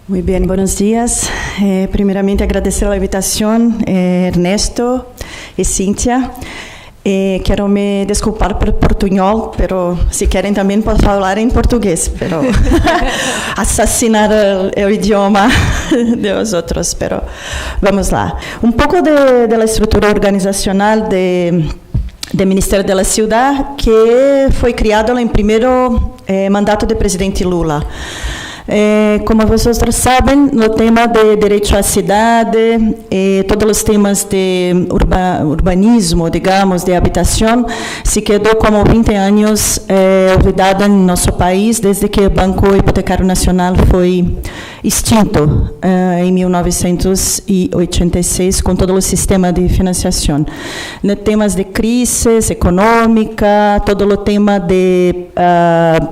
Muy bien, buenos días. Primeramente agradecer a invitación, Ernesto y Cíntia. Quero me desculpar por portunhol, pero se querem também posso falar em português, pero assassinar o idioma de os outros, pero vamos lá. Um pouco da estrutura organizacional do Ministério da Ciudad, que foi criado em primeiro mandato do presidente Lula. Como vocês sabem, no tema de direito à cidade, todos os temas de urbanismo, digamos, de habitação, se quedou como 20 anos olvidado em nosso país, desde que o Banco Hipotecário Nacional foi extinto em 1986, com todo o sistema de financiação. No temas de crise econômica, todo o tema de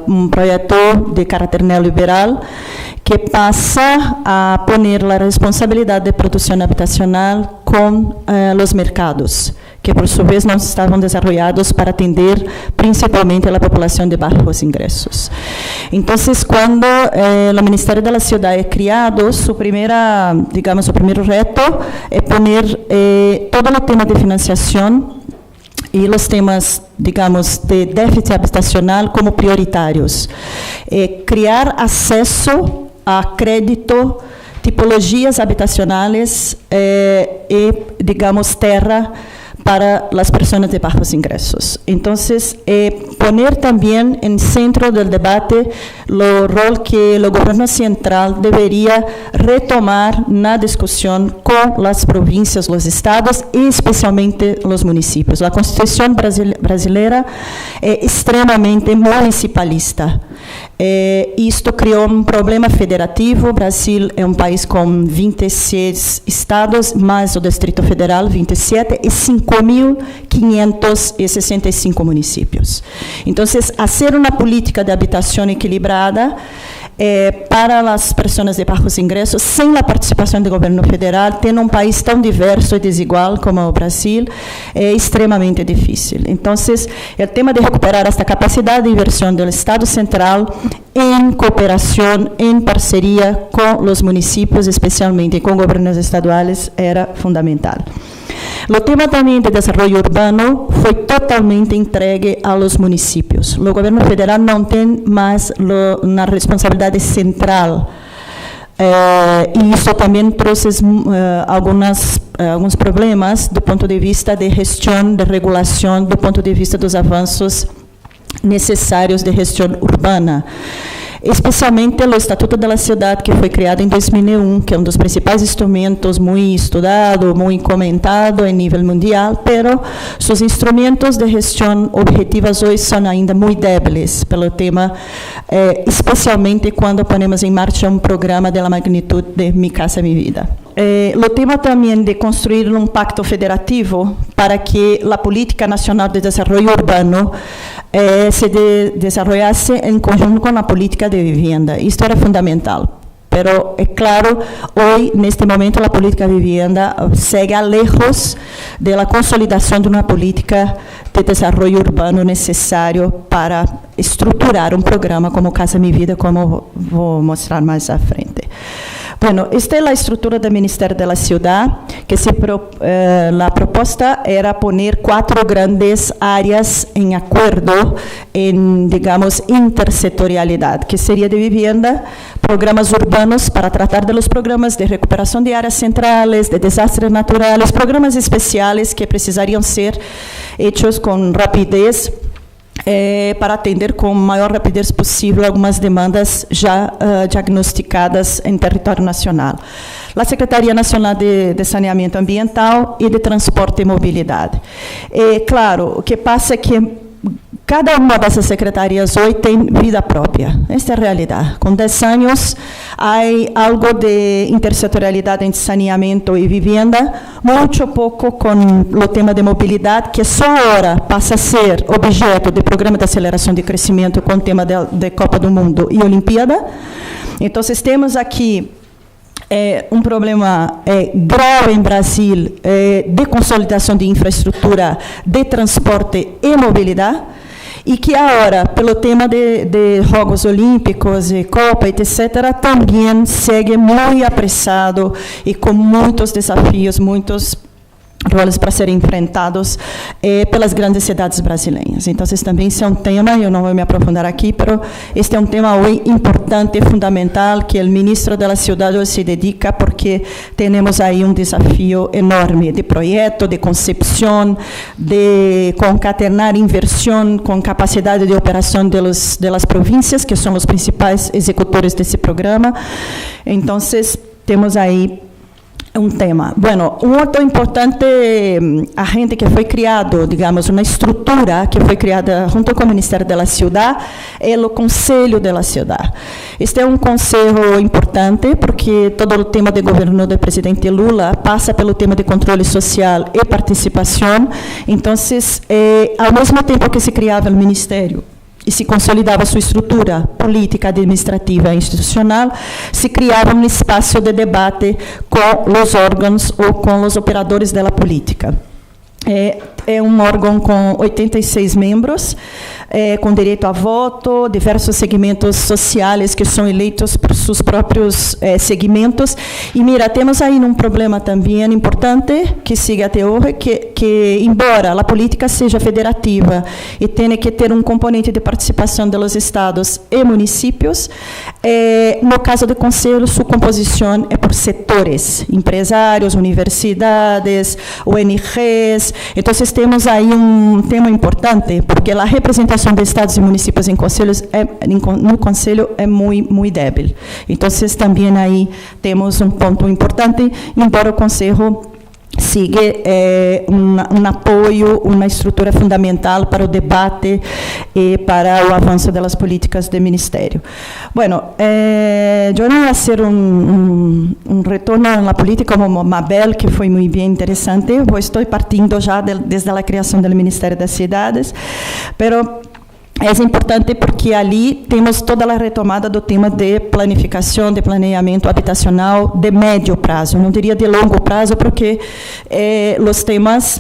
um projeto de caráter neoliberal, que passa a poner a responsabilidade de produção habitacional com os mercados, que por sua vez não estavam desenvolvidos para atender principalmente a população de baixos ingressos. Então, quando o Ministério da Ciudad é criado, seu primeiro reto é poner todo o tema de financiação e os temas, digamos, de déficit habitacional como prioritários. Criar acesso a crédito, tipologias habitacionais e, digamos, terra para as pessoas de baixos ingressos. Então, poner também em centro do debate o rol que o governo central deveria retomar na discussão com as províncias, os estados e especialmente os municípios. A Constituição brasileira é extremamente municipalista. Isto criou um problema federativo. O Brasil é um país com 26 estados, mais o Distrito Federal, 27, e 5.565 municípios. Então, fazer uma política de habitação equilibrada para as pessoas de baixos ingressos, sem a participação do governo federal, tendo um país tão diverso e desigual como o Brasil, é extremamente difícil. Então, o tema de recuperar esta capacidade de inversão do Estado central em cooperação, em parceria com os municípios, especialmente com governos estaduais, era fundamental. O tema também de desenvolvimento urbano foi totalmente entregue aos municípios. O governo federal não tem mais uma responsabilidade central. E isso também trouxe alguns problemas do ponto de vista de gestão, de regulação, do ponto de vista dos avanços necessários de gestão urbana. Especialmente o Estatuto da Cidade, que foi criado em 2001, que é um dos principais instrumentos muito estudado, muito comentado em nível mundial, pero seus instrumentos de gestão objetivas hoje são ainda muito débeis pelo tema, especialmente quando ponemos em marcha um programa da magnitude de Mi Casa Mi Vida. O tema também de construir um pacto federativo para que a política nacional de desenvolvimento urbano se desenvolvasse em conjunto com a política de vivienda. Isto era fundamental. Pero, é claro, hoje, neste momento, a política de vivienda segue lejos da consolidação de uma política de desenvolvimento urbano necessário para estruturar um programa como Casa Mi Vida, como vou mostrar mais à frente. Bueno, esta é a estrutura do Ministério da Ciudad, que a proposta era poner 4 grandes áreas em acordo, em, digamos, intersetorialidade, que seria de vivienda, programas urbanos para tratar de los programas de recuperação de áreas centrais, de desastres naturais, programas especiais que precisariam ser hechos com rapidez, para atender com a maior rapidez possível algumas demandas já diagnosticadas em território nacional. A Secretaria Nacional de Saneamento Ambiental e de Transporte e Mobilidade. Claro, o que passa é que cada uma dessas secretarias hoje tem vida própria. Esta é a realidade. Com 10 anos, há algo de intersetorialidade entre saneamento e vivienda, muito pouco com o tema de mobilidade, que só agora passa a ser objeto de programa de aceleração de crescimento com o tema de Copa do Mundo e Olimpíada. Então, temos aqui um problema grave em Brasil de consolidação de infraestrutura de transporte e mobilidade. e que agora, pelo tema de Jogos Olímpicos e Copa, etc., também segue muito apressado e com muitos desafios, muitos roles para serem enfrentados pelas grandes cidades brasileiras. Então, também esse é um tema, eu não vou me aprofundar aqui, mas este é um tema hoje importante, fundamental, que o ministro da Cidade hoje se dedica, porque temos aí um desafio enorme de projeto, de concepção, de concatenar inversão com capacidade de operação das províncias, que são os principais executores desse programa. Então, temos aí um tema. Bueno, um outro importante agente que foi criado, digamos, uma estrutura que foi criada junto com o Ministério da Cidade, é o Conselho da Cidade. Este é um conselho importante porque todo o tema de governo do presidente Lula passa pelo tema de controle social e participação. Então, ao mesmo tempo que se criava o Ministério e se consolidava sua estrutura política, administrativa e institucional, se criava um espaço de debate com os órgãos ou com os operadores da política. É um órgão com 86 membros, com direito a voto, diversos segmentos sociais que são eleitos por seus próprios segmentos. E, mira, temos aí um problema também importante, que sigue até hoje, que embora a política seja federativa e tenha que ter um componente de participação dos estados e municípios, no caso do Conselho, sua composição é por setores, empresários, universidades, ONGs. Então, temos aí um tema importante, porque a representação de estados e municípios em conselhos no conselho é muito débil. Então, também aí temos um ponto importante, embora o conselho siga um apoio, uma estrutura fundamental para o debate e para o avanço das políticas do Ministério. Bueno, eu não vou fazer um retorno na política como Mabel, que foi muito bem interessante. Eu estou partindo já desde a criação do Ministério das Cidades, pero é importante porque ali temos toda a retomada do tema de planificação, de planeamento habitacional de médio prazo, não diria de longo prazo, porque os temas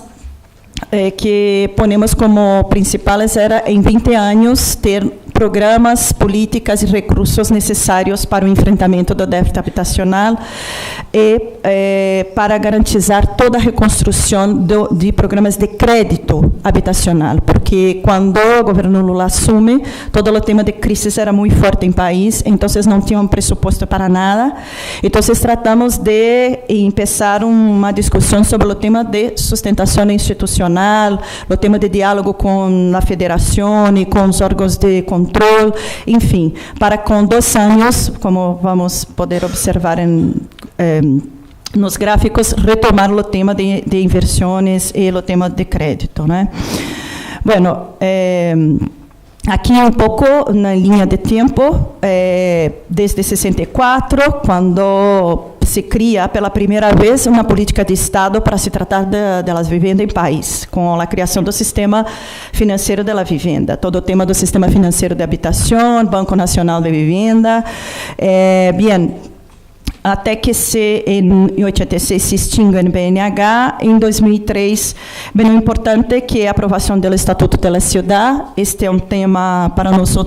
que ponemos como principais era, em 20 anos, ter programas, políticas e recursos necessários para o enfrentamento do déficit habitacional e para garantizar toda a reconstrução de programas de crédito habitacional, porque quando o governo Lula assume, todo o tema de crise era muito forte em país, então não tinha um pressuposto para nada. Então tratamos de começar uma discussão sobre o tema de sustentação institucional, o tema de diálogo com a federação e com os órgãos de controle, enfim, para com 2 anos, como vamos poder observar nos gráficos, retomar o tema de inversões e o tema de crédito, né? Bueno, aqui um pouco na linha de tempo, desde 64, quando se cria pela primeira vez uma política de Estado para se tratar das vivendas em país, com a criação do sistema financeiro da vivenda, todo o tema do sistema financeiro de habitação, Banco Nacional de Vivenda, até que em 86 se extingue o BNH, em 2003, bem importante que a aprovação do Estatuto da Cidade. Este é um tema para nós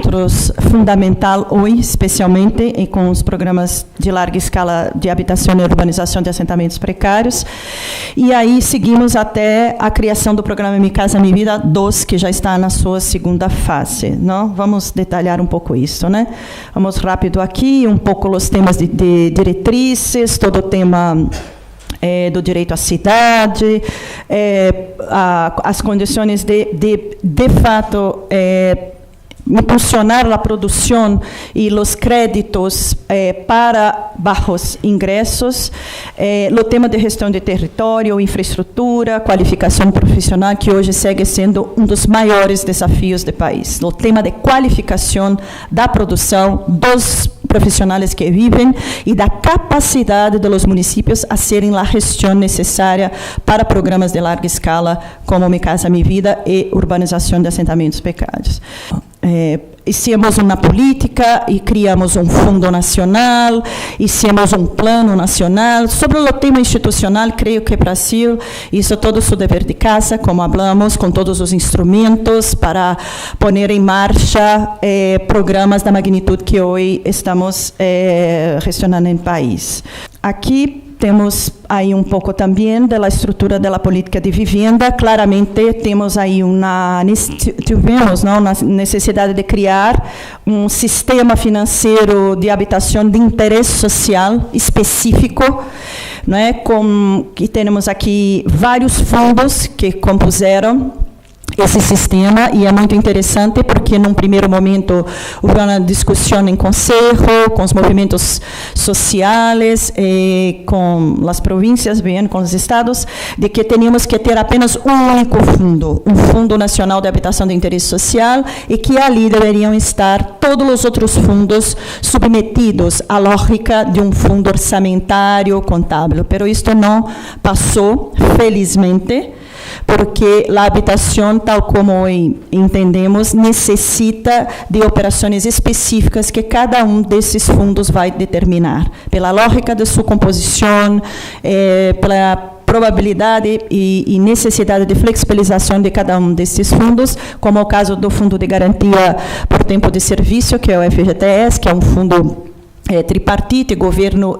fundamental hoje, especialmente e com os programas de larga escala de habitação e urbanização de assentamentos precários. E aí seguimos até a criação do programa Minha Casa Minha Vida 2, que já está na sua segunda fase. Não? Vamos detalhar um pouco isso, né? Vamos rápido aqui, um pouco os temas de diretrizes, todo o tema do direito à cidade, as condições de fato, impulsionar a produção e os créditos para baixos ingressos, o tema de gestão de território, infraestrutura, qualificação profissional, que hoje segue sendo um dos maiores desafios do país. O tema de qualificação da produção dos profissionais que vivem e da capacidade dos municípios a serem a gestão necessária para programas de larga escala, como Minha Casa Minha Vida e urbanização de assentamentos precários. hicimos uma política e criamos um fundo nacional, hicimos um plano nacional. Sobre o tema institucional, creio que o Brasil hizo todo su deber de casa, como hablamos, com todos os instrumentos para poner em marcha programas da magnitude que hoje estamos gestionando no país. Aqui temos aí pouco também da estrutura da política de vivienda. Claramente temos aí tivemos uma necessidade de criar um sistema financeiro de habitação de interesse social específico, não é? Que temos aqui vários fundos que compuseram esse sistema, e é muito interessante porque, num primeiro momento, houve uma discussão em conselho, com os movimentos sociais, com as províncias, bem, com os estados, de que teríamos que ter apenas um único fundo, um Fundo Nacional de Habitação de Interesse Social, e que ali deveriam estar todos os outros fundos submetidos à lógica de um fundo orçamentário contábil. Pero isto não passou, felizmente, porque a habitação, tal como entendemos, necessita de operações específicas que cada desses fundos vai determinar, pela lógica de sua composição, pela probabilidade e necessidade de flexibilização de cada desses fundos, como o caso do Fundo de Garantia por Tempo de Serviço, que é o FGTS, que é um fundo tripartite, governo,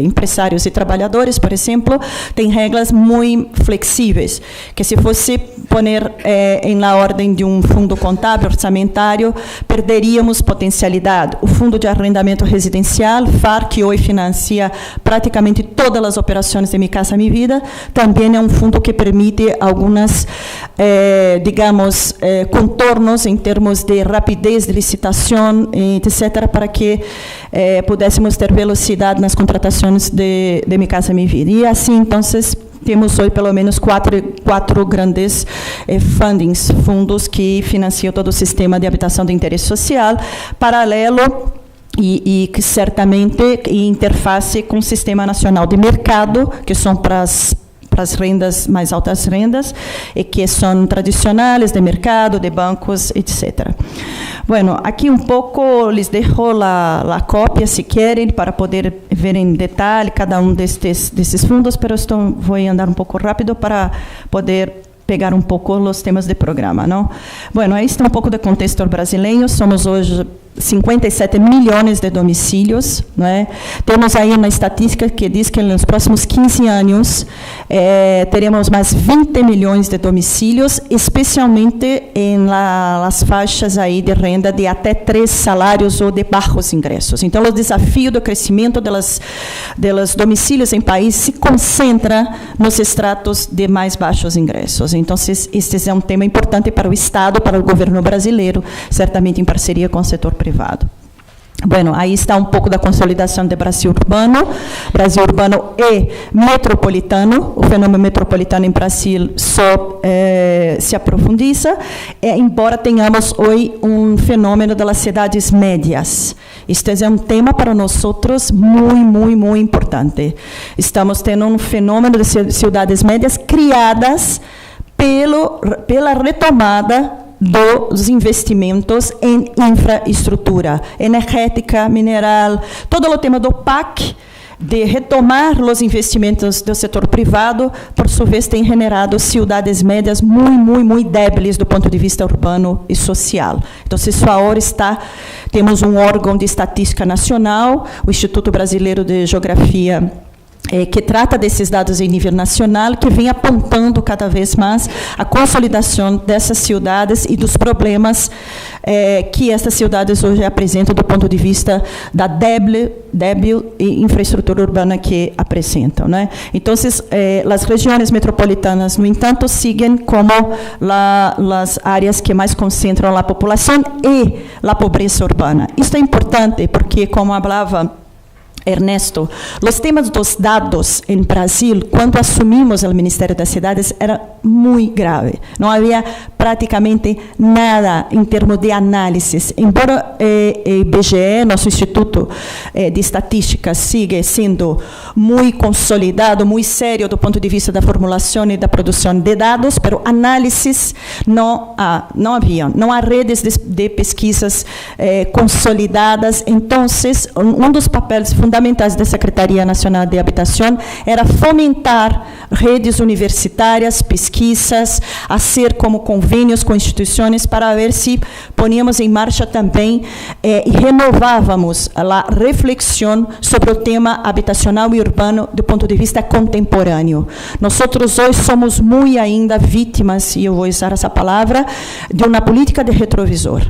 empresários e trabalhadores, por exemplo, tem regras muito flexíveis, que se fosse poner na ordem de um fundo contábil orçamentário, perderíamos potencialidade. O Fundo de Arrendamento Residencial, FAR, que hoje financia praticamente todas as operações de Minha Casa Minha Vida, também é um fundo que permite algumas, digamos, contornos em termos de rapidez de licitação, etc., para que pudéssemos ter velocidade nas contratações de Minha Casa Minha Vida. E assim, então, temos hoje pelo menos quatro grandes fundos que financiam todo o sistema de habitação de interesse social, paralelo e que certamente interface com o Sistema Nacional de Mercado, que são para as rendas, mais altas rendas, e que são tradicionais de mercado, de bancos, etc. Bueno, aqui pouco les dejo a cópia, se querem, para poder ver em detalhe cada desses fundos, mas vou andar pouco rápido para poder pegar pouco os temas de programa, não? Bueno, aí está pouco do contexto brasileiro. Somos hoje 57 milhões de domicílios, não é? Temos aí uma estatística que diz que nos próximos 15 anos teremos mais 20 milhões de domicílios, especialmente nas faixas aí de renda de até 3 salários ou de baixos ingressos. Então, o desafio do crescimento dos domicílios em país se concentra nos estratos de mais baixos ingressos. Então, este é um tema importante para o Estado, para o governo brasileiro, certamente em parceria com o setor privado. Bueno, aí está pouco da consolidação do Brasil urbano e metropolitano. O fenômeno metropolitano em Brasil só se aprofundiza, embora tenhamos hoje um fenômeno das cidades médias. Este é um tema para nós muito importante. Estamos tendo um fenômeno de cidades médias criadas pela retomada dos investimentos em infraestrutura energética, mineral, todo o tema do PAC, de retomar os investimentos do setor privado, por sua vez, tem generado cidades médias muito débeis do ponto de vista urbano e social. Então, agora temos um órgão de estatística nacional, o Instituto Brasileiro de Geografia, que trata desses dados em nível nacional, que vem apontando cada vez mais a consolidação dessas cidades e dos problemas que essas cidades hoje apresentam do ponto de vista da débil infraestrutura urbana que apresentam, né? Então, as regiões metropolitanas, no entanto, seguem como as áreas que mais concentram a população e a pobreza urbana. Isso é importante porque, como falava Ernesto, os temas dos dados em Brasil, quando assumimos o Ministério das Cidades, era muito grave. Não havia praticamente nada em termos de análises. Embora o IBGE, nosso Instituto de Estatística, siga sendo muito consolidado, muito sério do ponto de vista da formulação e da produção de dados, mas análises não havia. Não há redes de pesquisas consolidadas. Então, um dos papéis fundamentais da Secretaria Nacional de Habitação era fomentar redes universitárias, pesquisas, fazer como convênios com instituições para ver se poníamos em marcha também e renovávamos a reflexão sobre o tema habitacional e urbano do ponto de vista contemporâneo. Nós hoje somos muito ainda vítimas, e eu vou usar essa palavra, de uma política de retrovisor.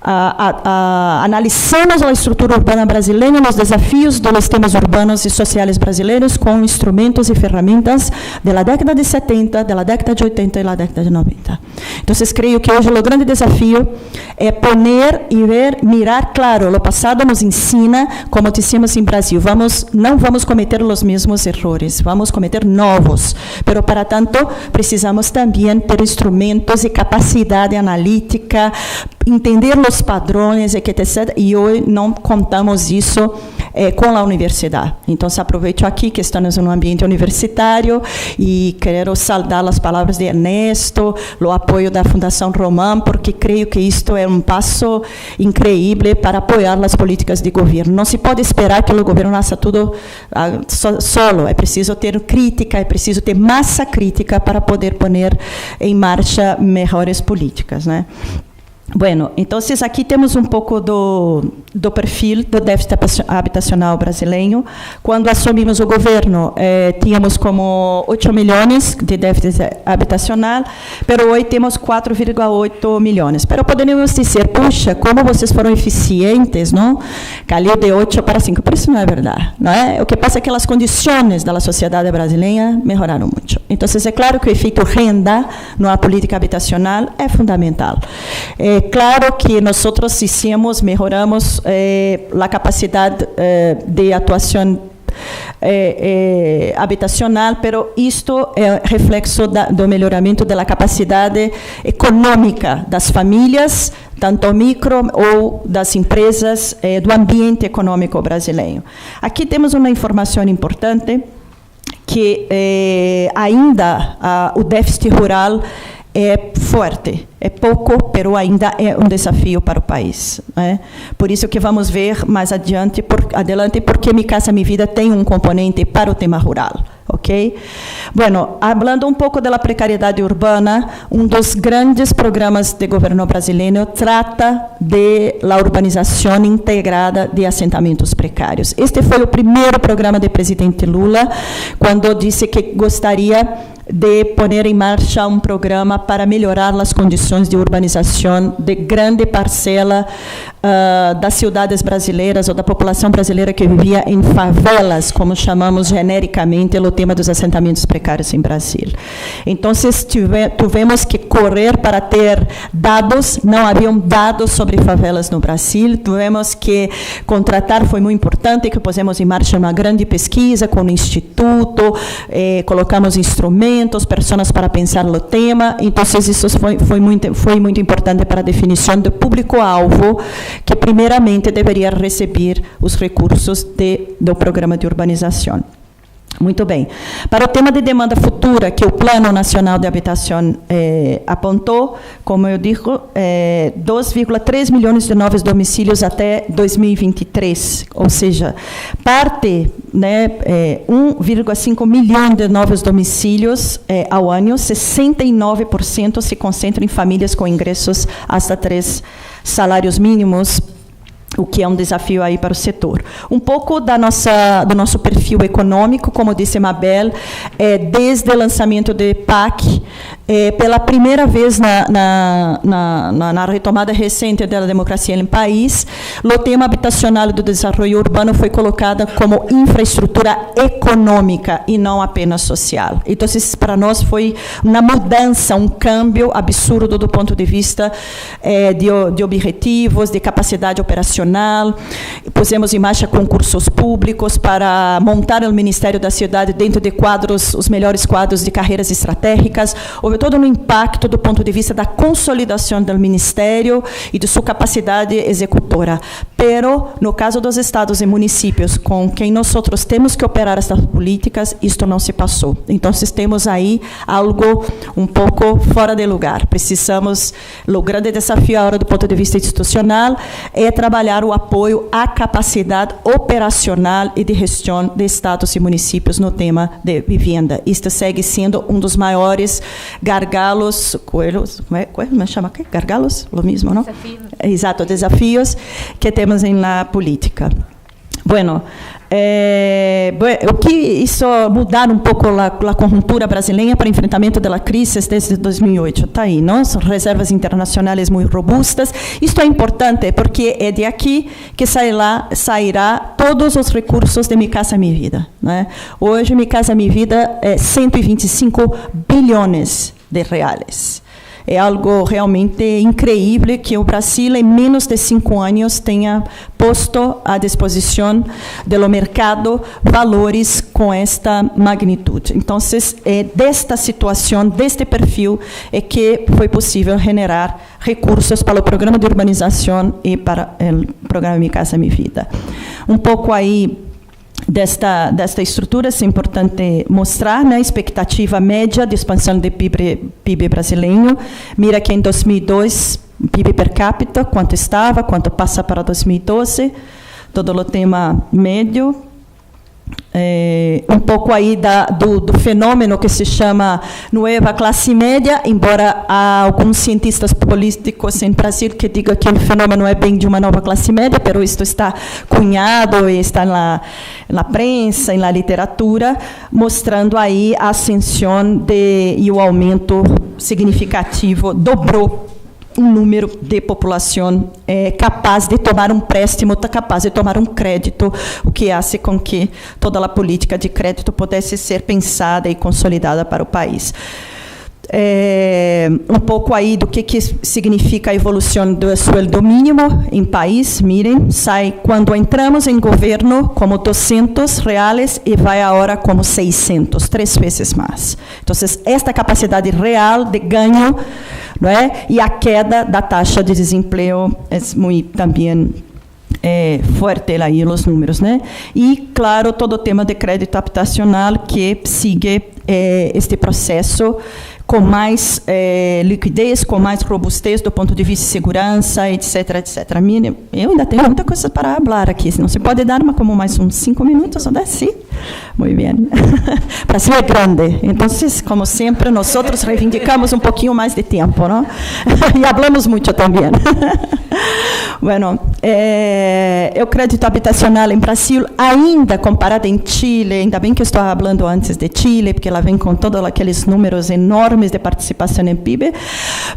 Analisamos a estrutura urbana brasileira, os desafios dos temas urbanos e sociais brasileiros com instrumentos e ferramentas da década de 70, da década de 80 e da década de 90. Então, creio que hoje o grande desafio é poner e mirar claro, o passado nos ensina, como dissemos em Brasil, não vamos cometer os mesmos erros, vamos cometer novos, mas para tanto precisamos também ter instrumentos e capacidade analítica, entender os padrões, etc. E hoje não contamos isso com a universidade. Então, aproveito aqui que estamos em um ambiente universitário e quero saudar as palavras de Ernesto, o apoio da Fundação Roman, porque creio que isto é um passo incrível para apoiar as políticas de governo. Não se pode esperar que o governo faça tudo solo. É preciso ter crítica, é preciso ter massa crítica para poder pôr em marcha melhores políticas, né? Bueno, então, aqui temos um pouco do perfil do déficit habitacional brasileiro. Quando assumimos o governo, tínhamos como 8 milhões de déficit habitacional, mas hoje temos 4,8 milhões. Mas poderíamos dizer, puxa, como vocês foram eficientes, não? Caiu de 8 para 5, pero isso não é verdade, não é? O que passa é que as condições da sociedade brasileira melhoraram muito. Então, é claro que o efeito renda na política habitacional é fundamental. Claro que nós melhoramos a capacidade de atuação habitacional, pero isto é reflexo do melhoramento da capacidade econômica das famílias, tanto micro ou das empresas, do ambiente econômico brasileiro. Aqui temos uma informação importante, que ainda o déficit rural é forte, é pouco, mas ainda é um desafio para o país. Né? Por isso que vamos ver mais adelante, porque Minha Casa Minha Vida tem um componente para o tema rural. Ok? Bueno, falando um pouco da precariedade urbana, um dos grandes programas de governo brasileiro trata de la urbanização integrada de assentamentos precários. Este foi o primeiro programa do presidente Lula, quando disse que gostaria de pôr em marcha um programa para melhorar as condições de urbanização de grande parcela das cidades brasileiras ou da população brasileira que vivia em favelas, como chamamos genericamente o tema dos assentamentos precários em Brasil. Então, tivemos que correr para ter dados, não haviam dados sobre favelas no Brasil, tivemos que contratar, foi muito importante que pusemos em marcha uma grande pesquisa com o Instituto, colocamos instrumentos, pessoas para pensar no tema. Então, isso foi muito importante para a definição do público-alvo que, primeiramente, deveria receber os recursos do programa de urbanização. Muito bem. Para o tema de demanda futura, que o Plano Nacional de Habitação apontou, como eu digo, 2,3 milhões de novos domicílios até 2023, ou seja, parte, 1,5 milhão de novos domicílios ao ano, 69% se concentram em famílias com ingressos hasta 3 salários mínimos, o que é um desafio aí para o setor. Um pouco do nosso perfil econômico, como disse Mabel, desde o lançamento do PAC, pela primeira vez na retomada recente da democracia no país, o tema habitacional do desenvolvimento urbano foi colocado como infraestrutura econômica e não apenas social. Então, para nós foi uma mudança, um câmbio absurdo do ponto de vista de objetivos, de capacidade operacional. Pusemos em marcha concursos públicos para montar o Ministério da Cidade dentro de quadros, os melhores quadros de carreiras estratégicas. Houve todo um impacto do ponto de vista da consolidação do Ministério e de sua capacidade executora. Pero, no caso dos estados e municípios com quem nós temos que operar essas políticas, isto não se passou. Então, temos aí algo um pouco fora de lugar. Precisamos, o grande desafio agora do ponto de vista institucional é trabalhar o apoio à capacidade operacional e de gestão de estados e municípios no tema de vivenda. Isto segue sendo um dos maiores gargalos, como chama? Gargalos? O mesmo, não? Desafios. Exato, desafios que temos na política. Bueno, o que isso mudar um pouco a conjuntura brasileira para enfrentamento da crise desde 2008? Está aí, não? São reservas internacionais muito robustas. Isto é importante porque é de aqui que sairá todos os recursos de Minha Casa Minha Vida, né? Hoje, Minha Casa Minha Vida é 125 bilhões de reais. É algo realmente incrível que o Brasil, em menos de 5 anos, tenha posto à disposição do mercado valores com esta magnitude. Então, desta situação, deste perfil, é que foi possível generar recursos para o programa de urbanização e para o programa Minha Casa Minha Vida. Um pouco aí desta estrutura, é importante mostrar, né, a expectativa média de expansão do PIB brasileiro. Mira que em 2002, PIB per capita, quanto estava, quanto passa para 2012, todo o tema médio. Um pouco aí do fenômeno que se chama nova classe média, embora há alguns cientistas políticos em Brasil que digam que o fenômeno é bem de uma nova classe média, mas isto está cunhado e está na prensa, na literatura, mostrando aí a ascensão e o aumento significativo, dobrou o número de população capaz de tomar um empréstimo, capaz de tomar um crédito, o que faz com que toda a política de crédito pudesse ser pensada e consolidada para o país. Um pouco aí do que significa a evolução do sueldo mínimo em país. Mirem, sai quando entramos em governo como R$200 e vai agora como 600, 3 vezes mais. Então, esta capacidade real de ganho, não é? E a queda da taxa de desemprego é muito também forte aí os números, né? E, claro, todo o tema de crédito habitacional que sigue este processo com mais liquidez, com mais robustez do ponto de vista de segurança, etc, etc. Eu ainda tenho muita coisa para falar aqui. Não se pode dar como mais uns 5 minutos, ou 10? Sim? Muito bem. O Brasil é grande. Então, como sempre, nós reivindicamos um pouquinho mais de tempo, não? E falamos muito também. Bueno, o crédito habitacional em Brasil, ainda comparado em Chile, ainda bem que eu estou falando antes de Chile, porque ela vem com todos aqueles números enormes de participação em PIB,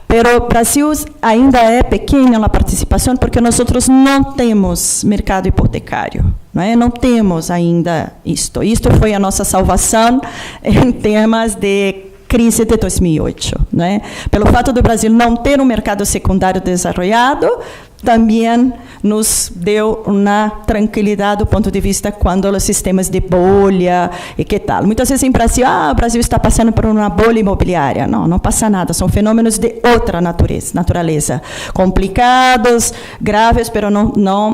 pero o Brasil ainda é pequena na participação porque nós não temos mercado hipotecário, não é? Não temos ainda isto. Isto foi a nossa salvação em temas de crise de 2008, não é? Pelo fato do Brasil não ter um mercado secundário desenvolvido, também nos deu uma tranquilidade do ponto de vista quando os sistemas de bolha e que tal. Muitas vezes em Brasil, o Brasil está passando por uma bolha imobiliária. Não, não passa nada. São fenômenos de outra natureza. Complicados, graves, mas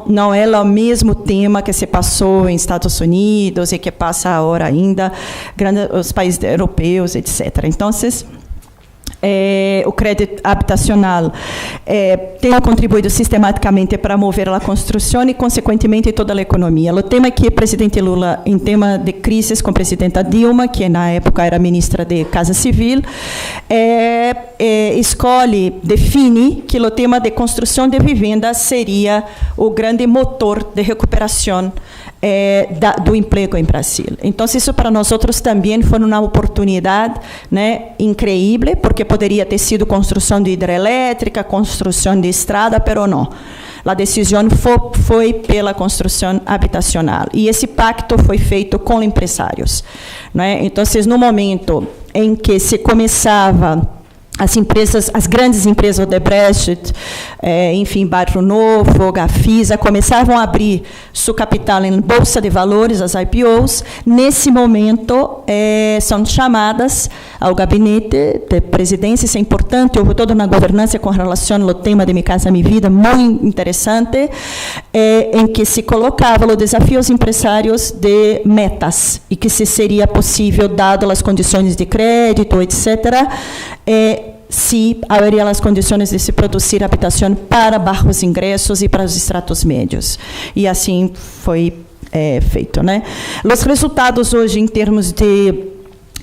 não é o mesmo tema que se passou em Estados Unidos e que passa agora ainda os países europeus, etc. Então, o crédito habitacional tem contribuído sistematicamente para mover a construção e, consequentemente, toda a economia. O tema que o presidente Lula, em tema de crises com a presidenta Dilma, que na época era ministra de Casa Civil, define que o tema de construção de vivenda seria o grande motor de recuperação do emprego em Brasil. Então, isso para nós também foi uma oportunidade, né, incrível, porque poderia ter sido construção de hidrelétrica, construção de estrada, pero não. A decisão foi pela construção habitacional. E esse pacto foi feito com empresários. Né? Então, no momento em que se começava as grandes empresas Odebrecht, enfim, Bairro Novo, Gafisa, começavam a abrir sua capital em bolsa de valores, as IPOs. Nesse momento, são chamadas ao gabinete de presidência. Isso é importante, houve toda uma governança com relação ao tema de Minha Casa Minha Vida, muito interessante, em que se colocava o desafio aos empresários de metas, e que se seria possível, dado as condições de crédito, etc., se haveria as condições de se produzir habitação para baixos ingressos e para os estratos médios. E assim foi feito. Né? Os resultados hoje, em termos de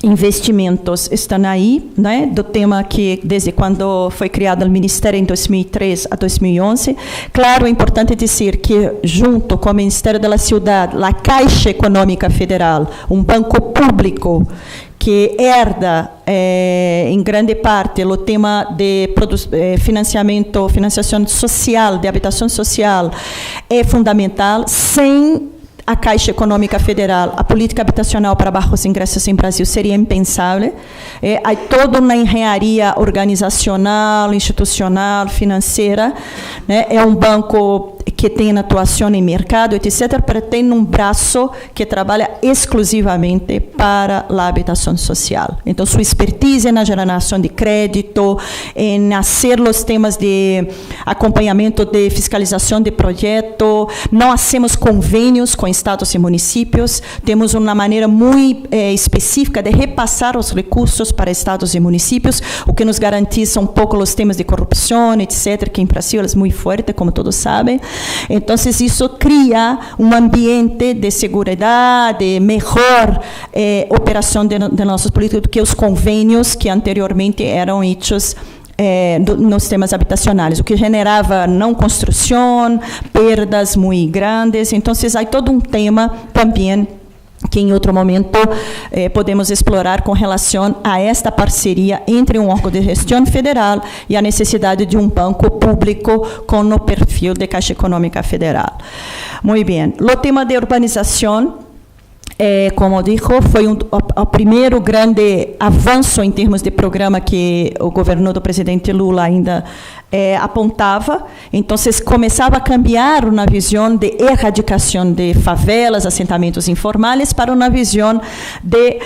investimentos, estão aí, né, do tema que, desde quando foi criado o Ministério, em 2003 a 2011. Claro, é importante dizer que, junto com o Ministério da Cidade, a Caixa Econômica Federal, um banco público, que herda, em grande parte, o tema de financiação social, de habitação social, é fundamental. Sem a Caixa Econômica Federal, a política habitacional para baixos ingressos em Brasil seria impensável. Há toda uma engenharia organizacional, institucional, financeira. Né? É um banco que tem atuação em mercado, etc., mas tem um braço que trabalha exclusivamente para a habitação social. Então, sua expertise na geração de crédito, em fazer os temas de acompanhamento de fiscalização de projeto. Não hacemos convênios com estados e municípios, temos uma maneira muito específica de repassar os recursos para estados e municípios, o que nos garantiza um pouco os temas de corrupção, etc., que em Brasil é muito forte, como todos sabem. Então, isso cria um ambiente de segurança, de melhor operação de nossos políticos do que os convênios que anteriormente eram feitos nos temas habitacionais, o que generava não construção, perdas muito grandes. Então, há todo um tema também que em outro momento podemos explorar com relação a esta parceria entre um órgão de gestão federal e a necessidade de um banco público com o perfil de Caixa Econômica Federal. Muito bem. O tema de urbanização, como dijo, foi o primeiro grande avanço em termos de programa que o governo do presidente Lula ainda apontava. Então, começava a cambiar uma visão de erradicação de favelas, assentamentos informais, para uma visão de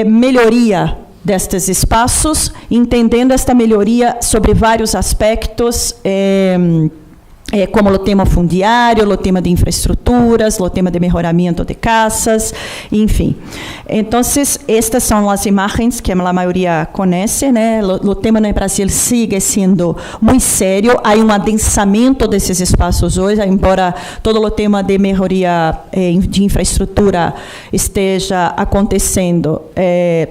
melhoria destes espaços, entendendo esta melhoria sobre vários aspectos, como o tema fundiário, o tema de infraestruturas, o tema de melhoramento de casas, enfim. Então, estas são as imagens que a maioria conhece, né? O tema no Brasil sigue sendo muito sério, há um adensamento desses espaços hoje, embora todo o tema de melhoria de infraestrutura esteja acontecendo,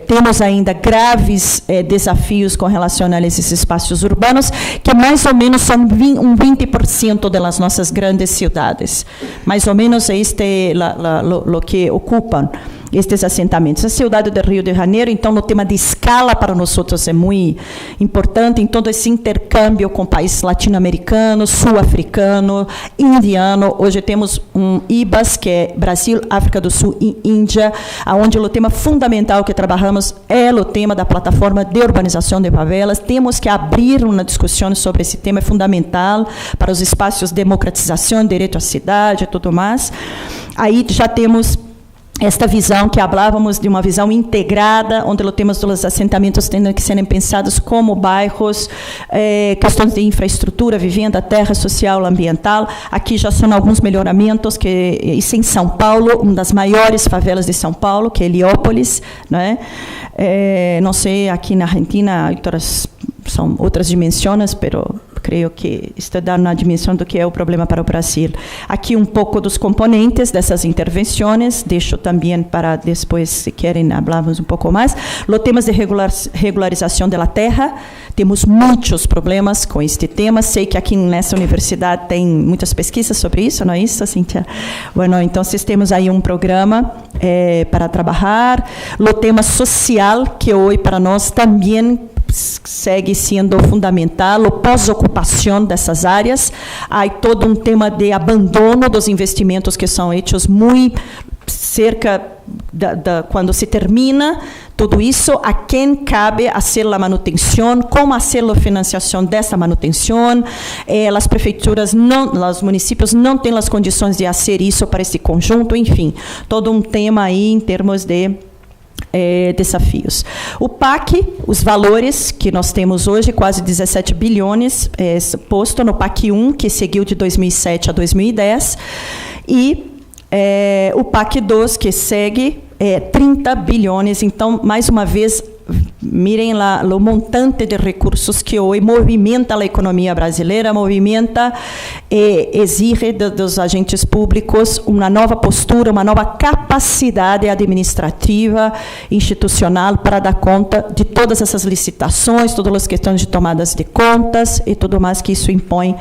temos ainda graves desafios com relação a esses espaços urbanos, que mais ou menos são 20% das nossas grandes cidades. Mais ou menos o que ocupam estes assentamentos. A cidade do Rio de Janeiro, então, o tema de escala para nós é muito importante, em todo esse intercâmbio com países latino-americanos, sul-africano, indiano. Hoje temos um IBAS, que é Brasil, África do Sul e Índia, onde o tema fundamental que trabalhamos é o tema da plataforma de urbanização de favelas. Temos que abrir uma discussão sobre esse tema, é fundamental para os espaços de democratização, direito à cidade e tudo mais. Aí já temos esta visão que falávamos de uma visão integrada, onde o tema dos assentamentos têm que serem pensados como bairros, questões de infraestrutura, vivenda, terra, social, ambiental. Aqui já são alguns melhoramentos, isso em São Paulo, uma das maiores favelas de São Paulo, que é Heliópolis, né? Não sei, aqui na Argentina, são outras dimensões, pero creio que está dando a dimensão do que é o problema para o Brasil. Aqui um pouco dos componentes dessas intervenções, deixo também para depois, se querem, falarmos um pouco mais. Os temas de regularização da terra, temos muitos problemas com este tema. Sei que aqui nessa universidade tem muitas pesquisas sobre isso, não é isso, Cíntia? Bueno, então, temos aí um programa para trabalhar. O tema social, que hoje para nós também segue sendo fundamental, a pós-ocupação dessas áreas. Há todo um tema de abandono dos investimentos que são feitos muito cerca quando se termina tudo isso, a quem cabe fazer a manutenção, como fazer a financiação dessa manutenção. As prefeituras, os municípios não têm as condições de fazer isso para esse conjunto, enfim, todo um tema aí em termos de desafios. O PAC, os valores que nós temos hoje, quase 17 bilhões, posto no PAC 1, que seguiu de 2007 a 2010, e o PAC 2, que segue, 30 bilhões. Então, mais uma vez, mirem lá o montante de recursos que hoje movimenta a economia brasileira, movimenta e exige dos agentes públicos uma nova postura, uma nova capacidade administrativa, institucional, para dar conta de todas essas licitações, todas as questões de tomadas de contas e tudo mais que isso impõe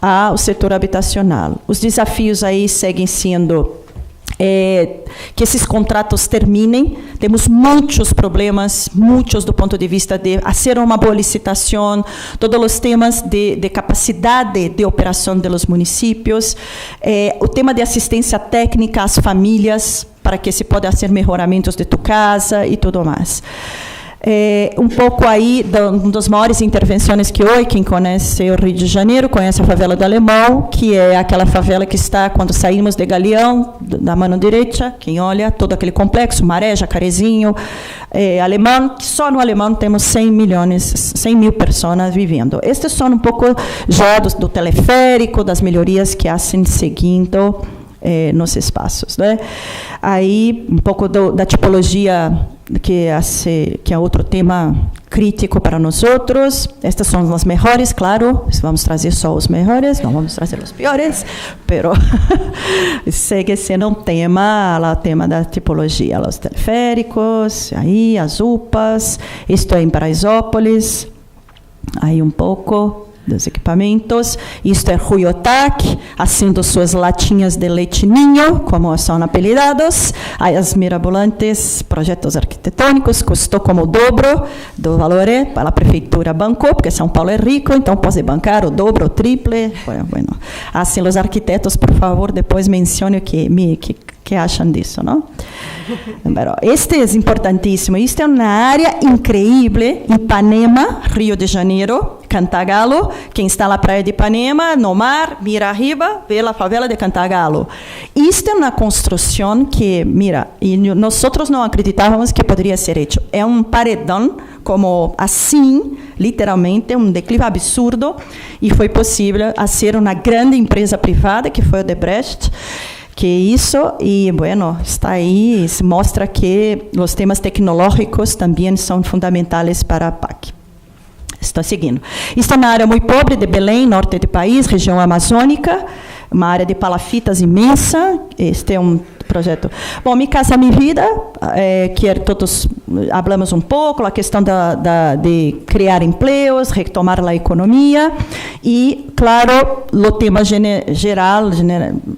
ao setor habitacional. Os desafios aí seguem sendo que esses contratos terminem. Temos muitos problemas, muitos do ponto de vista de fazer uma boa licitação, todos os temas de capacidade de operação dos municípios, o tema de assistência técnica às famílias, para que se possa fazer melhoramentos de tu casa e tudo mais. Um pouco aí, uma das maiores intervenções que hoje, quem conhece o Rio de Janeiro, conhece a favela do Alemão, que é aquela favela que está, quando saímos de Galeão, da mão direita, quem olha, todo aquele complexo, Maré, Jacarezinho, Alemão, só no Alemão temos 100 mil pessoas vivendo. Estes são um pouco já do teleférico, das melhorias que hacen seguindo nos espaços, né? Aí, um pouco da tipologia, que é outro tema crítico para nós outros. Estas são as melhores, claro, vamos trazer só os melhores, não vamos trazer os piores, mas segue sendo um tema, o tema da tipologia, os teleféricos, aí as UPAs, isto é em Paraisópolis, aí um pouco dos equipamentos. Isto é Ruyotac, haciendo suas latinhas de leite ninho, como são apelidados. Aí as mirabolantes projetos arquitetônicos, custou como o dobro do valor para a prefeitura bancou, porque São Paulo é rico, então pode bancar o dobro, o triple. Bueno. Assim, os arquitetos, por favor, depois mencionem o que acham disso, não? Este é importantíssimo. Isto é uma área incrível, Ipanema, Rio de Janeiro, Cantagalo. Quem está na praia de Ipanema, no mar, mira arriba, vê a favela de Cantagalo. Isto é uma construção que, mira, e nós não acreditávamos que poderia ser feito. É um paredão, como assim, literalmente, um declive absurdo, e foi possível fazer uma grande empresa privada, que foi o Odebrecht, que isso, e, bueno, está aí, mostra que os temas tecnológicos também são fundamentais para a PAC. Estou seguindo. Está na área muito pobre de Belém, norte do país, região amazônica, uma área de palafitas imensa. Este é um projeto. Bom, Mi Casa Mi Vida, que todos falamos um pouco, a questão de criar empregos, retomar a economia e, claro, o tema geral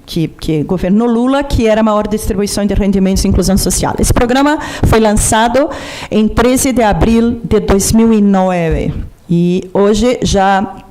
que governou Lula, que era a maior distribuição de rendimentos e inclusão social. Esse programa foi lançado em 13 de abril de 2009 e hoje já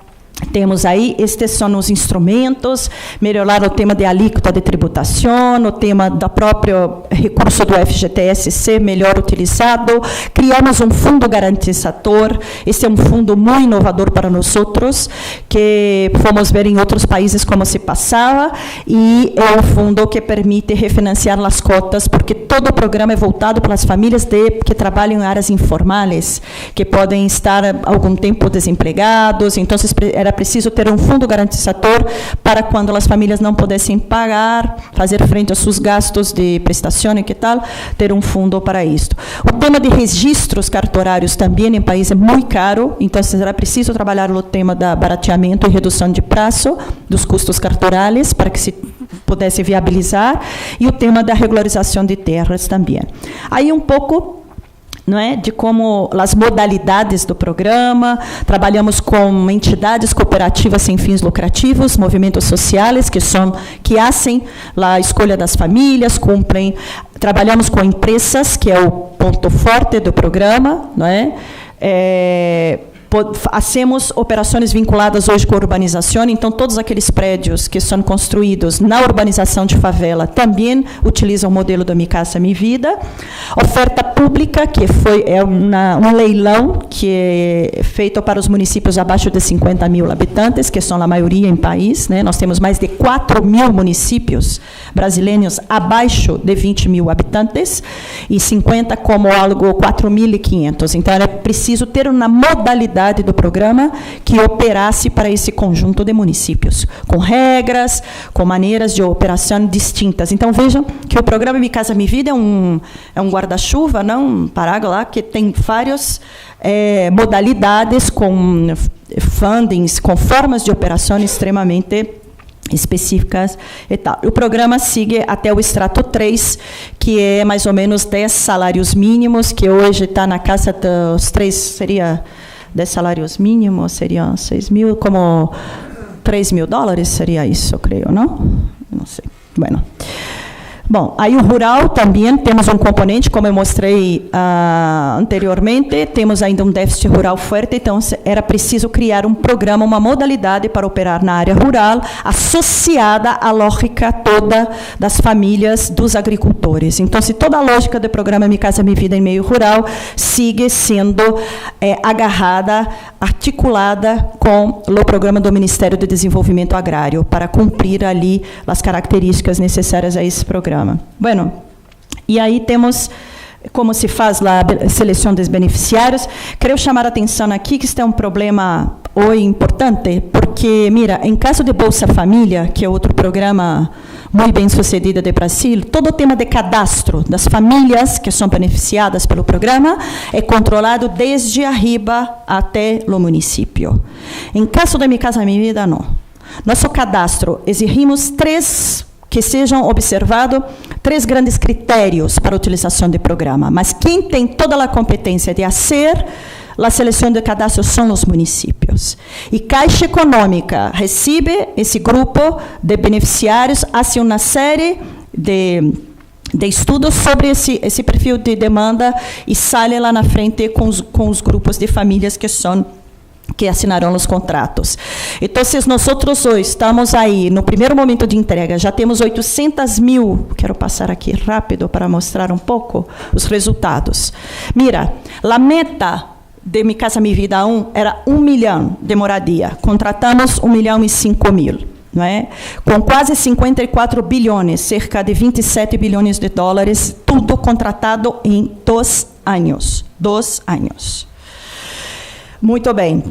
temos aí, estes são os instrumentos, melhorar o tema de alíquota de tributação, o tema do próprio recurso do FGTS ser melhor utilizado. Criamos um fundo garantizador, esse é um fundo muito inovador para nós outros, que fomos ver em outros países como se passava, e é um fundo que permite refinanciar as cotas, porque todo o programa é voltado para as famílias que trabalham em áreas informais, que podem estar algum tempo desempregados, então era preciso ter um fundo garantizador para quando as famílias não pudessem pagar, fazer frente aos seus gastos de prestação e que tal, ter um fundo para isto. O tema de registros cartorários também em país é muito caro, então será preciso trabalhar o tema da barateamento e redução de prazo dos custos cartorários para que se pudesse viabilizar, e o tema da regularização de terras também. Aí um pouco, não é, de como as modalidades do programa, trabalhamos com entidades cooperativas sem fins lucrativos, movimentos sociais que fazem a escolha das famílias, cumprem, trabalhamos com empresas, que é o ponto forte do programa, não é? Hacemos operações vinculadas hoje com a urbanização, então todos aqueles prédios que são construídos na urbanização de favela também utilizam o modelo do Minha Casa Minha Vida. Oferta pública, que é um leilão que é feito para os municípios abaixo de 50 mil habitantes, que são a maioria em país, né? Nós temos mais de 4 mil municípios brasileiros abaixo de 20 mil habitantes e 50 como algo 4.500. Então, era preciso ter uma modalidade do programa que operasse para esse conjunto de municípios, com regras, com maneiras de operação distintas. Então, vejam que o programa Minha Casa Minha Vida é um guarda-chuva, não um paraguas lá, que tem várias modalidades, com fundings, com formas de operação extremamente específicas e tal. O programa segue até o extrato 3, que é mais ou menos 10 salários mínimos, que hoje está na casa dos 3, seria 10 salários mínimos, seriam 6 mil, como $3.000, seria isso, eu creio, não? Não sei. Bueno. Bom, aí o rural também temos um componente, como eu mostrei anteriormente, temos ainda um déficit rural forte, então era preciso criar um programa, uma modalidade para operar na área rural, associada à lógica toda das famílias dos agricultores. Então, se toda a lógica do programa Minha Casa Minha Vida em meio rural sigue sendo agarrada, articulada com o programa do Ministério do Desenvolvimento Agrário, para cumprir ali as características necessárias a esse programa. Bueno, e aí temos como se faz a seleção dos beneficiários. Quero chamar a atenção aqui que este é um problema hoje importante, porque, mira, em caso de Bolsa Família, que é outro programa muito bem sucedido de Brasil, todo o tema de cadastro das famílias que são beneficiadas pelo programa é controlado desde arriba até o município. Em caso de Minha Casa Minha Vida, não. Nosso cadastro, exigimos que sejam observados 3 grandes critérios para a utilização do programa, mas quem tem toda a competência de fazer a seleção de cadastro são os municípios. E Caixa Econômica recebe esse grupo de beneficiários, hace uma série de estudos sobre esse perfil de demanda e sai lá na frente com os grupos de famílias que assinaram os contratos. Então, nós hoje estamos aí, no primeiro momento de entrega, já temos 800 mil, quero passar aqui rápido para mostrar um pouco os resultados. Mira, a meta de Minha Casa Minha Vida 1 era 1 milhão de moradia, contratamos 1.005.000. Não é? Com quase 54 bilhões, cerca de 27 bilhões de dólares, tudo contratado em 2 anos. 2 anos. Muito bem.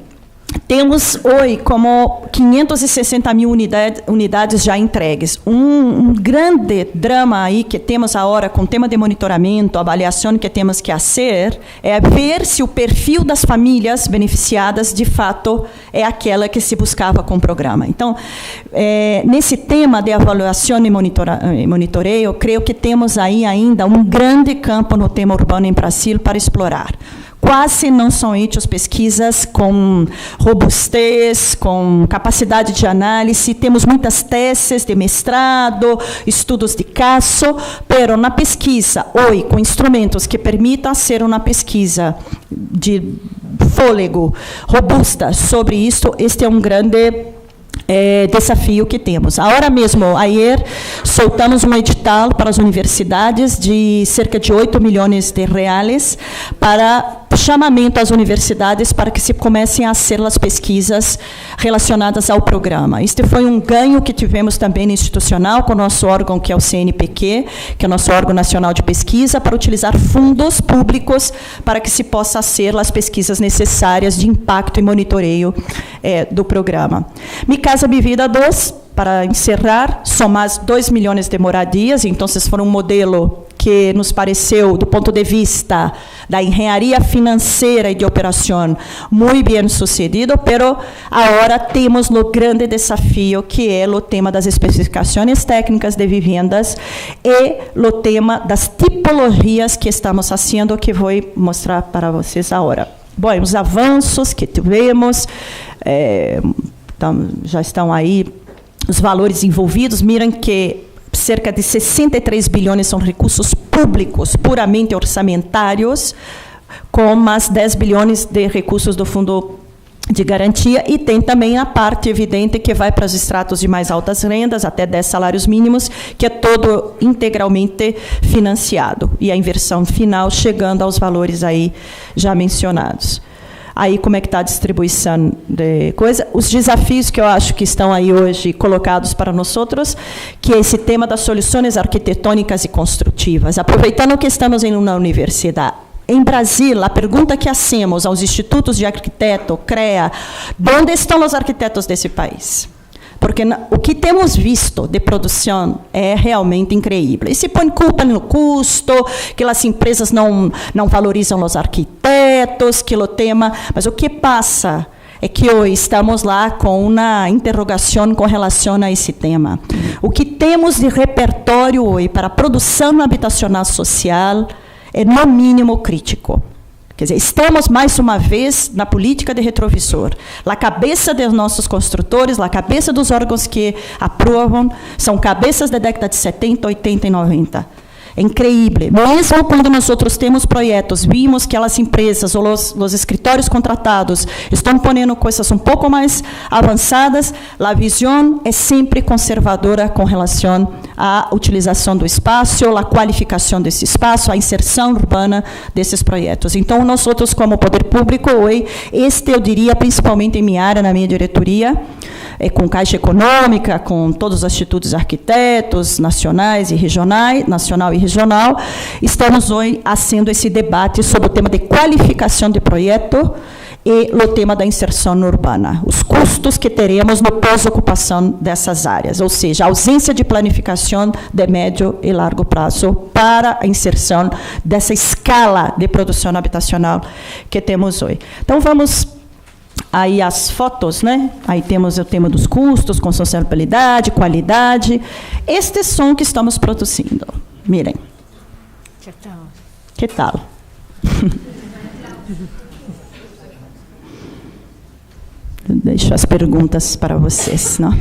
Temos hoje como 560 mil unidades já entregues. Um grande drama aí que temos agora com o tema de monitoramento, avaliação que temos que fazer, é ver se o perfil das famílias beneficiadas, de fato, é aquela que se buscava com o programa. Então, nesse tema de avaliação e monitoreio, eu creio que temos aí ainda um grande campo no tema urbano em Brasil para explorar. Quase não são feitas pesquisas com robustez, com capacidade de análise. Temos muitas teses de mestrado, estudos de caso, mas na pesquisa, hoje, com instrumentos que permitam ser uma pesquisa de fôlego robusta sobre isso, este é um grande desafio que temos. Agora mesmo, ayer, soltamos um edital para as universidades de cerca de 8 milhões de reais para chamamento às universidades para que se comecem a fazer as pesquisas relacionadas ao programa. Este foi um ganho que tivemos também institucional com o nosso órgão, que é o CNPq, que é o nosso órgão nacional de pesquisa, para utilizar fundos públicos para que se possa fazer as pesquisas necessárias de impacto e monitoreio do programa. Minha Casa Minha Vida 2, para encerrar, são mais 2 milhões de moradias, então, foi um modelo que nos pareceu, do ponto de vista da engenharia financeira e de operação, muito bem sucedido, mas agora temos o grande desafio, que é o tema das especificações técnicas de vivendas e o tema das tipologias que estamos fazendo, que vou mostrar para vocês agora. Bom, os avanços que tivemos, já estão aí os valores envolvidos. Miram que cerca de 63 bilhões são recursos públicos, puramente orçamentários, com mais 10 bilhões de recursos do Fundo de Garantia, e tem também a parte evidente que vai para os estratos de mais altas rendas, até 10 salários mínimos, que é todo integralmente financiado, e a inversão final chegando aos valores aí já mencionados. Aí, como é que está a distribuição de coisa? Os desafios que eu acho que estão aí hoje colocados para nós outros, que é esse tema das soluções arquitetônicas e construtivas. Aproveitando que estamos em uma universidade, em Brasil, a pergunta que hacemos aos institutos de arquiteto, CREA, onde estão os arquitetos desse país? Porque o que temos visto de produção é realmente incrível. E se põe culpa no custo, que as empresas não valorizam os arquitetos, que o tema... Mas o que passa é que hoje estamos lá com uma interrogação com relação a esse tema. O que temos de repertório hoje para a produção habitacional social é, no mínimo, crítico. Quer dizer, estamos, mais uma vez, na política de retrovisor. A cabeça dos nossos construtores, a cabeça dos órgãos que aprovam, são cabeças da década de 70, 80 e 90. É incrível. Mesmo quando nós outros temos projetos, vimos que as empresas ou os escritórios contratados estão pondo coisas um pouco mais avançadas, a visão é sempre conservadora com relação à utilização do espaço, a qualificação desse espaço, a inserção urbana desses projetos. Então, nós outros, como poder público, hoje, eu diria, principalmente em minha área, na minha diretoria, com Caixa Econômica, com todos os institutos arquitetos nacionais e regionais, nacional e regional, estamos hoje fazendo esse debate sobre o tema de qualificação de projeto e o tema da inserção urbana, os custos que teremos no pós-ocupação dessas áreas, ou seja, a ausência de planificação de médio e largo prazo para a inserção dessa escala de produção habitacional que temos hoje. Então, vamos... Aí as fotos, né? Aí temos o tema dos custos, com sustentabilidade, qualidade. Estes são que estamos produzindo. Mirem. Que tal? Deixo as perguntas para vocês, não?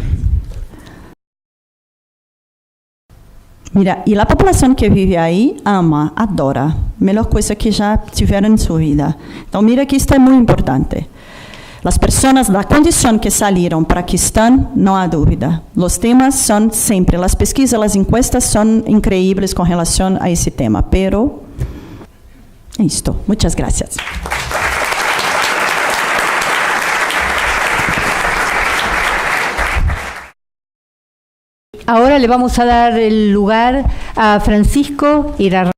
Mira, e a população que vive aí ama, adora. Melhor coisa que já tiveram em sua vida. Então, mira que isto é muito importante. As pessoas da condição que saíram para aqui estão, não há dúvida. Os temas são sempre, as pesquisas, as encuestas são incríveis com relação a esse tema. Pero, é isto. Muitas graças. Ahora le vamos a dar el lugar a Francisco Irarrázaval.